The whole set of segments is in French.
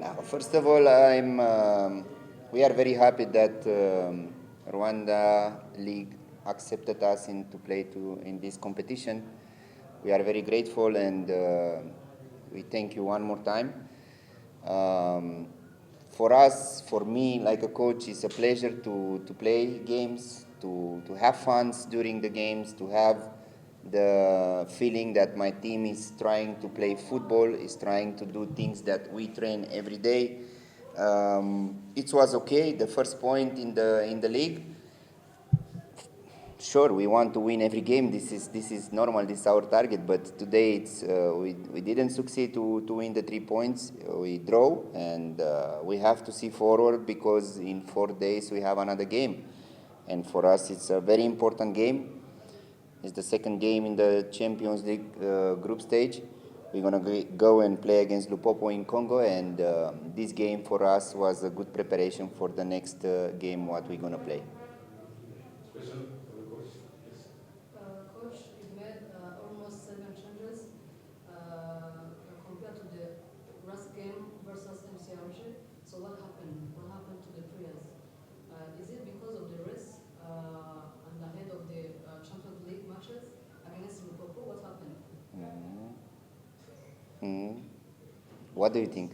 Now, first of all, we are very happy that Rwanda League accepted us to play in this competition. We are very grateful and we thank you one more time. Um, for us, for me, like a coach, it's a pleasure to play games, to have fun during the games, to have the feeling that my team is trying to play football, is trying to do things that we train every day. It was okay, the first point in the league. Sure, we want to win every game. This is normal. This is our target. But today we didn't succeed to win the 3 points. We draw, and we have to see forward because in 4 days we have another game, and for us it's a very important game. It's the second game in the Champions League group stage. We're gonna go and play against Lupopo in Congo, and this game for us was a good preparation for the next game what we're gonna play. Question for the coach? Yes. Coach, you've made almost 7 changes compared to the last game versus MC Alger. So what happened? What happened to the players? Is it because of the race and ahead of the Champions League matches against Lupopo? What happened? Mhm. What do you think?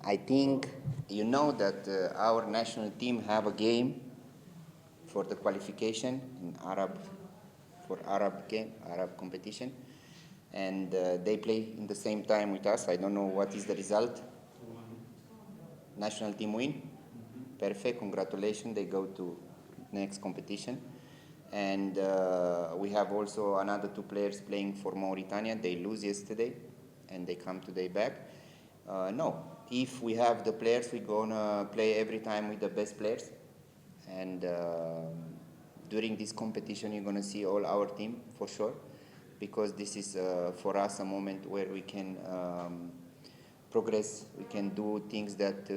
I think you know that our national team have a game for the qualification in Arab competition, and they play in the same time with us. I don't know what is the result. National team win. Perfect. Congratulations. They go to next competition. And we have also another two players playing for Mauritania. They lose yesterday, and they come today back. No, if we have the players, we're gonna play every time with the best players. And during this competition, you're gonna see all our team for sure, because this is for us a moment where we can progress. We can do things that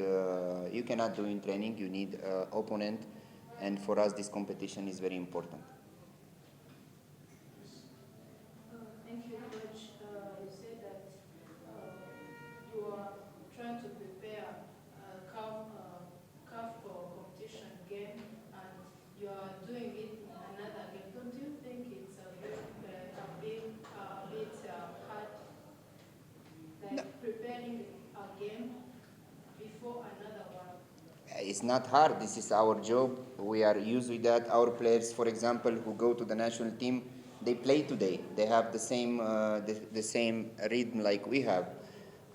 you cannot do in training. You need opponent, and for us, this competition is very important. Thank you, Coach. You said that you are trying to prepare CAF for competition game, and you are doing it in another game. Don't you think it's a bit hard, No. like preparing a game before another one? It's not hard. This is our job. We are used with that. Our players, for example, who go to the national team, they play today. They have the same rhythm like we have.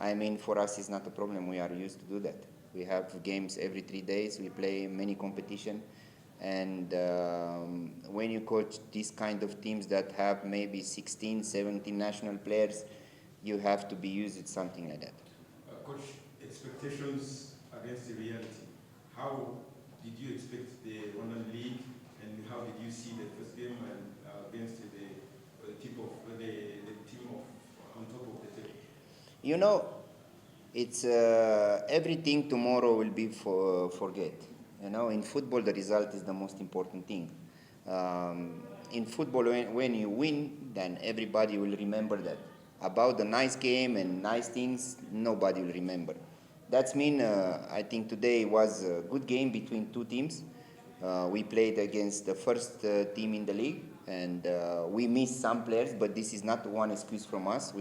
I mean, for us, it's not a problem. We are used to do that. We have games every 3 days. We play many competition, and when you coach these kind of teams that have maybe 16, 17 national players, you have to be used to something like that. Coach, expectations against the reality. How did you expect the Rwandan League, and how did you see the first game and against the team of on top of the table? You know, it's everything tomorrow will be forget. You know, in football, the result is the most important thing. In football, when you win, then everybody will remember that. About the nice game and nice things, nobody will remember. That's mean I think today was a good game between two teams. We played against the first team in the league, and we missed some players, but this is not one excuse from us.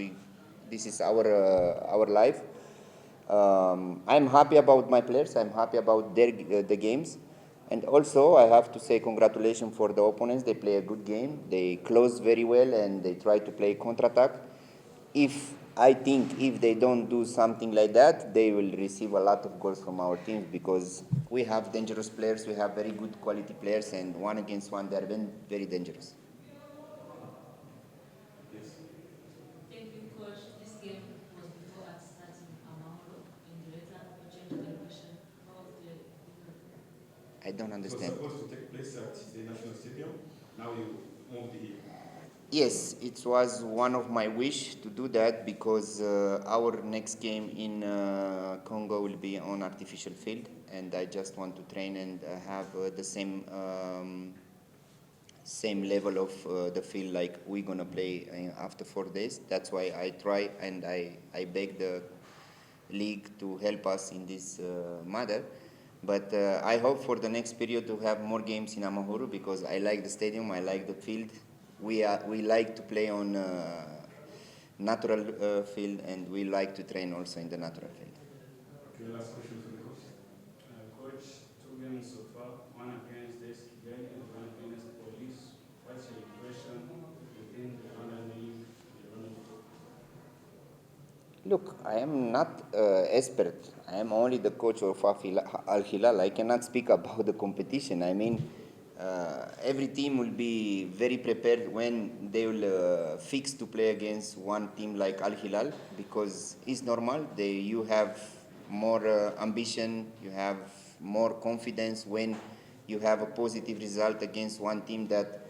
This is our life. I'm happy about my players. I'm happy about the games, and also I have to say congratulations for the opponents. They play a good game. They close very well, and they try to play counter-attack. If I think if they don't do something like that, they will receive a lot of goals from our teams, because we have dangerous players. We have very good quality players, and one against one, they're very dangerous. Yes. Thank you, Coach. This game was before at starting Amahoro in the later change of elevation. How was the I don't It was understand. supposed to take place at the National Stadium. Now you moved here. Yes, it was one of my wish to do that, because our next game in Congo will be on artificial field, and I just want to train and have the same level of the field like we're gonna play after 4 days. That's why I try and I beg the league to help us in this matter. But I hope for the next period to have more games in Amahoro because I like the stadium, I like the field. We like to play on natural field and we like to train also in the natural field. Okay, last question for the coach. Coach, 2 games so far, one against the Kigali and one against the Police. What's your impression within the Rwanda League, the Rwanda Football? Look, I am not expert. I am only the coach of Al Hilal. I cannot speak about the competition. I mean, every team will be very prepared when they will fix to play against one team like Al Hilal because it's normal. You have more ambition, you have more confidence when you have a positive result against one team that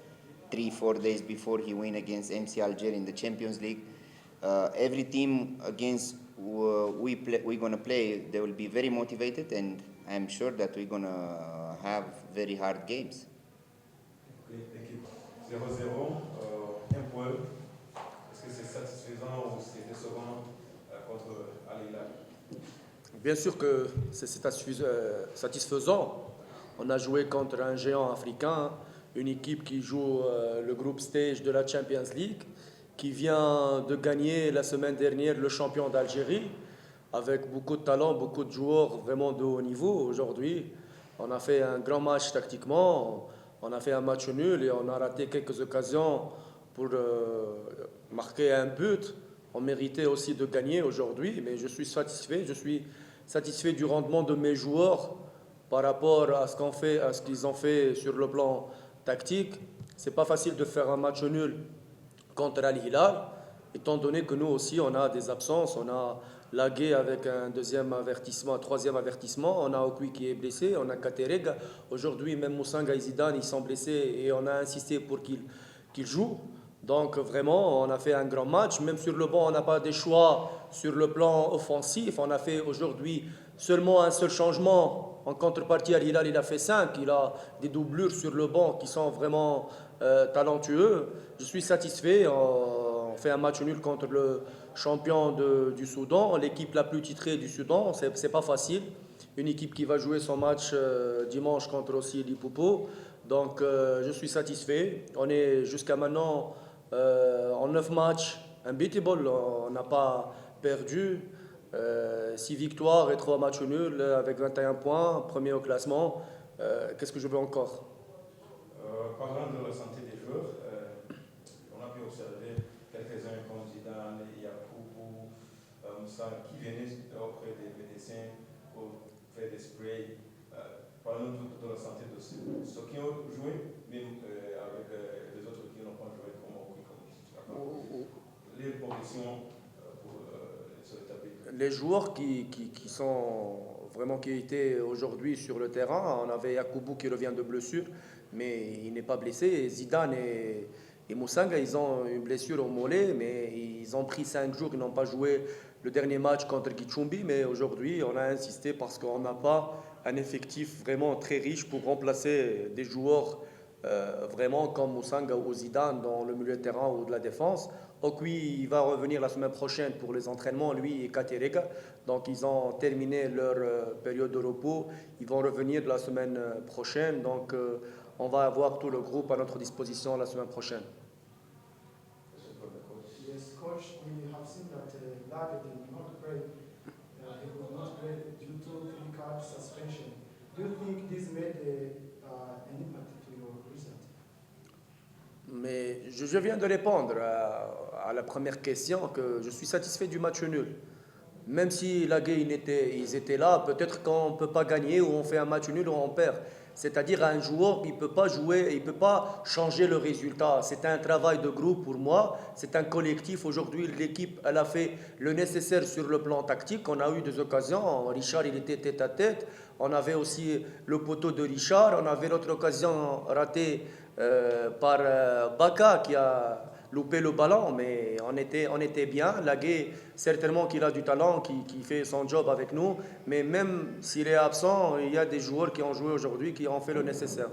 3-4 days before he win against MC Alger in the Champions League. Every team against we're gonna play, they will be very motivated, and I'm sure that we're gonna have very hard games. Ok, équipe 0-0, un point. Est-ce que c'est satisfaisant ou c'est décevant contre Al Hilal? Bien sûr que c'est satisfaisant. On a joué contre un géant africain, une équipe qui joue le groupe stage de la Champions League, qui vient de gagner la semaine dernière le champion d'Algérie, avec beaucoup de talent, beaucoup de joueurs vraiment de haut niveau. Aujourd'hui, on a fait un grand match tactiquement, on a fait un match nul et on a raté quelques occasions pour marquer un but. On méritait aussi de gagner aujourd'hui, mais je suis satisfait. Je suis satisfait du rendement de mes joueurs par rapport à ce qu'ils ont fait sur le plan tactique. C'est pas facile de faire un match nul contre Al Hilal, étant donné que nous aussi on a des absences. On a Lagué avec un deuxième avertissement, un troisième avertissement. On a Okwi qui est blessé, on a Katereg. Aujourd'hui, même Moussanga et Zidane, ils sont blessés et on a insisté pour qu'ils jouent. Donc vraiment, on a fait un grand match. Même sur le banc, on n'a pas des choix sur le plan offensif. On a fait aujourd'hui seulement un seul changement. En contrepartie, Al Hilal, il a fait 5. Il a des doublures sur le banc qui sont vraiment talentueux. Je suis satisfait. On fait un match nul contre le champion du Soudan, l'équipe la plus titrée du Soudan. C'est pas facile. Une équipe qui va jouer son match dimanche contre aussi l'Ipopo. Donc je suis satisfait. On est jusqu'à maintenant en 9 matchs unbeatable. On n'a pas perdu. 6 victoires et 3 matchs nuls avec 21 points, premier au classement. Qu'est-ce que je veux encore? Parlant de la santé des joueurs, on a pu observer quelques-uns comme Zidane, Yacoubou, Moussa, qui venaient auprès des médecins pour faire des sprays. Parlons de la santé de ceux qui ont joué, même avec les autres qui n'ont pas joué comme les progressions pour se rétablir. Les joueurs qui sont vraiment qui étaient aujourd'hui sur le terrain, on avait Yacoubou qui revient de blessure, mais il n'est pas blessé. Zidane et Moussanga, ils ont une blessure au mollet, mais ils ont pris 5 jours, ils n'ont pas joué le dernier match contre Gichumbi, mais aujourd'hui on a insisté parce qu'on n'a pas un effectif vraiment très riche pour remplacer des joueurs vraiment comme Moussanga ou Zidane dans le milieu de terrain ou de la défense. Okwi, il va revenir la semaine prochaine pour les entraînements, lui et Katerega. Donc ils ont terminé leur période de repos. Ils vont revenir la semaine prochaine. Donc on va avoir tout le groupe à notre disposition la semaine prochaine. Yes, coach, we have seen that Lague did not play. He could not play due to physical suspension. Do you think this made an impact to your result? Mais je viens de répondre à la première question que je suis satisfait du match nul. Même si Lagué, ils étaient là, peut-être qu'on ne peut pas gagner ou on fait un match nul ou on perd. C'est-à-dire un joueur, il ne peut pas jouer, il ne peut pas changer le résultat. C'est un travail de groupe pour moi, c'est un collectif. Aujourd'hui, l'équipe, elle a fait le nécessaire sur le plan tactique. On a eu des occasions. Richard, il était tête à tête. On avait aussi le poteau de Richard. On avait l'autre occasion ratée par Baka qui a loupé le ballon, mais on était bien. Lagué, certainement qu'il a du talent, qui fait son job avec nous, mais même s'il est absent, il y a des joueurs qui ont joué aujourd'hui, qui ont fait le nécessaire.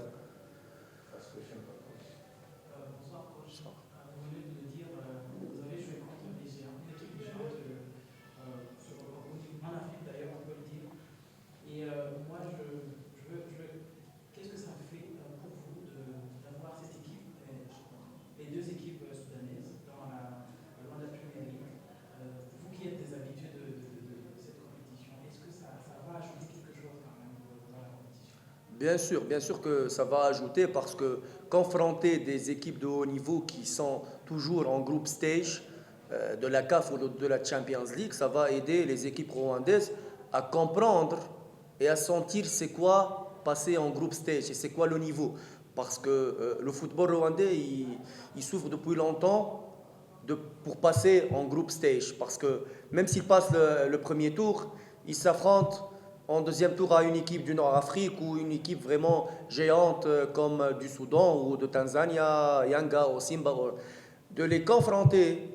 Bien sûr que ça va ajouter parce que confronter des équipes de haut niveau qui sont toujours en groupe stage de la CAF ou de la Champions League, ça va aider les équipes rwandaises à comprendre et à sentir c'est quoi passer en groupe stage et c'est quoi le niveau. Parce que le football rwandais, il souffre depuis longtemps pour passer en groupe stage. Parce que même s'ils passent le premier tour, ils s'affrontent en deuxième tour à une équipe du Nord-Afrique ou une équipe vraiment géante comme du Soudan ou de Tanzanie, Yanga ou Simba. De les confronter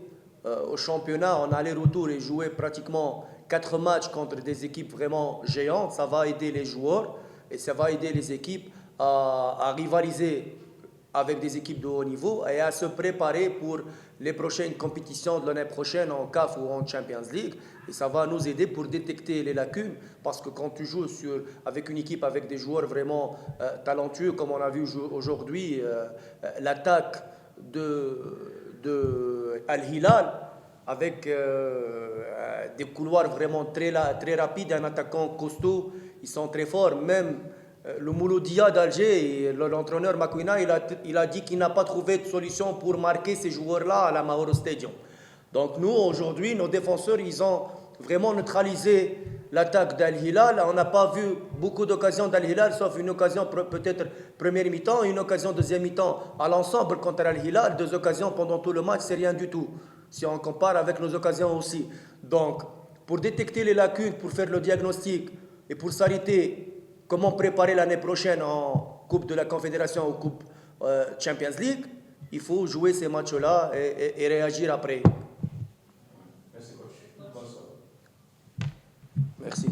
au championnat en aller-retour et jouer pratiquement 4 matchs contre des équipes vraiment géantes, ça va aider les joueurs et ça va aider les équipes à rivaliser avec des équipes de haut niveau et à se préparer pour les prochaines compétitions de l'année prochaine en CAF ou en Champions League. Et ça va nous aider pour détecter les lacunes parce que quand tu joues avec une équipe avec des joueurs vraiment talentueux, comme on a vu aujourd'hui, l'attaque de Al-Hilal avec des couloirs vraiment très rapides, un attaquant costaud, ils sont très forts. Même le Mouloudia d'Alger, l'entraîneur Makwina, il a dit qu'il n'a pas trouvé de solution pour marquer ces joueurs-là à la Mahoro Stadium. Donc nous, aujourd'hui, nos défenseurs, ils ont vraiment neutralisé l'attaque d'Al-Hilal. On n'a pas vu beaucoup d'occasions d'Al-Hilal, sauf une occasion peut-être première mi-temps, une occasion deuxième mi-temps à l'ensemble contre Al-Hilal. 2 occasions pendant tout le match, c'est rien du tout, si on compare avec nos occasions aussi. Donc, pour détecter les lacunes, pour faire le diagnostic et pour s'arrêter comment préparer l'année prochaine en Coupe de la Confédération ou Coupe Champions League, il faut jouer ces matchs-là et réagir après. Merci, coach. Bonsoir. Merci.